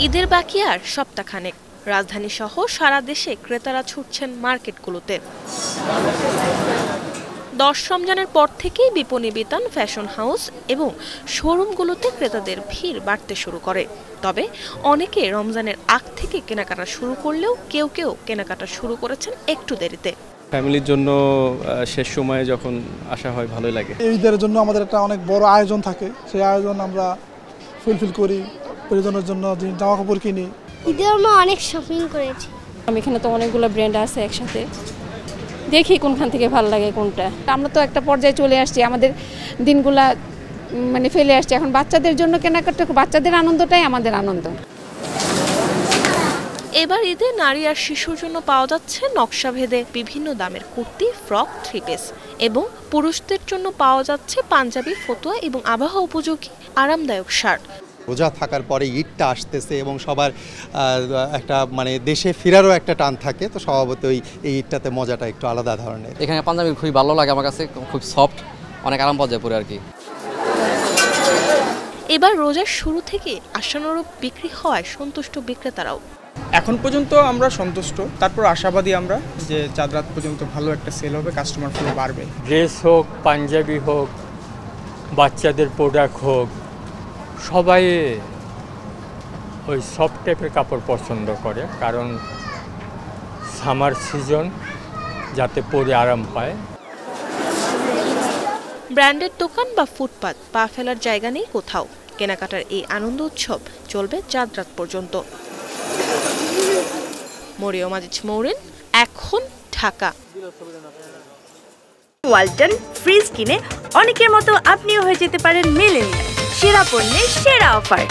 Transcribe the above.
ঈদের বাকি আর সপ্তাহখানেক, রাজধানী সহ সারা দেশে ক্রেতারা ছুটছেন মার্কেটগুলোতে। 10 রমজানের পর থেকেই বিপণী বিতান, ফ্যাশন হাউস এবং শোরুমগুলোতে ক্রেতাদের ভিড় বাড়তে শুরু করে। তবে অনেকে রমজানের আগ থেকে কেনাকাটা শুরু করলেও কেউ কেউ কেনাকাটা শুরু করেছেন একটু দেরিতে। ফ্যামিলির জন্য শেষ সময়ে যখন আসা হয় ভালোই লাগে। ঈদের জন্য আমাদের একটা অনেক বড় আয়োজন থাকে, সেই আয়োজন আমরা ফুলফিল করি, পরিজনের জন্য জামা কাপড় কিনি। ঈদে আমরা অনেক শপিং করেছি। এখানে তো অনেকগুলো ব্র্যান্ড আছে একসাথে, দেখি কোনখান থেকে ভালো লাগে কোনটা। আমরা তো একটা পর্যায়ে চলে আসছি, আমাদের দিনগুলা ফেলে আসছি। এখন বাচ্চাদের জন্য কেনাকাটা, বাচ্চাদের আনন্দটাই আমাদের আনন্দ। এবার ঈদে নারী আর শিশুর জন্য পাওয়া যাচ্ছে নকশাভেদে বিভিন্ন দামের কুর্তি, ফ্রক, থ্রি পিস এবং পুরুষদের জন্য পাওয়া যাচ্ছে পাঞ্জাবি, ফতুয়া এবং আবহাওয়া উপযোগী আরামদায়ক শার্ট। রোজা থাকার পরে ঈদটা আসতেছে এবং সবার একটা দেশে ফেরারও একটা টান থাকে, তো স্বভাবতই এই ঈদটাতে মজাটা একটু আলাদা ধরনের। এখানে পাঞ্জাবি খুবই ভালো লাগে আমার কাছে, খুব সফট, অনেক আরাম পাওয়া যায় পরে আর কি। এবার রোজার শুরু থেকে আশানুরূপ বিক্রি হওয়ায় সন্তুষ্ট বিক্রেতারাও। এখন পর্যন্ত আমরা সন্তুষ্ট, তারপর আশাবাদী আমরা যে চাঁদ রাত পর্যন্ত ভালো একটা সেল হবে, কাস্টমার ফ্লো বাড়বে। ড্রেস হোক, পাঞ্জাবি হোক, বাচ্চাদের প্রোডাক্ট হোক, সবাই ওই সফট টাইপের কাপড় পছন্দ করে, কারণ সামার সিজন যাতে পরে আরাম পায়। ব্র্যান্ডের দোকান বা ফুটপাত পা ফেলার জায়গা নেই কোথাও। কেনাকাটার এই আনন্দ উৎসব চলবে চাঁদ রাত পর্যন্ত। মরিয়ম আজিজ মৌরিন, এখন ঢাকা। ওয়ালটন ফ্রিজ কিনে অনেকের মতো আপনিও হয়ে যেতে পারেন মিলেনিয়াল। সেরা পণ্যের সেরা অফার।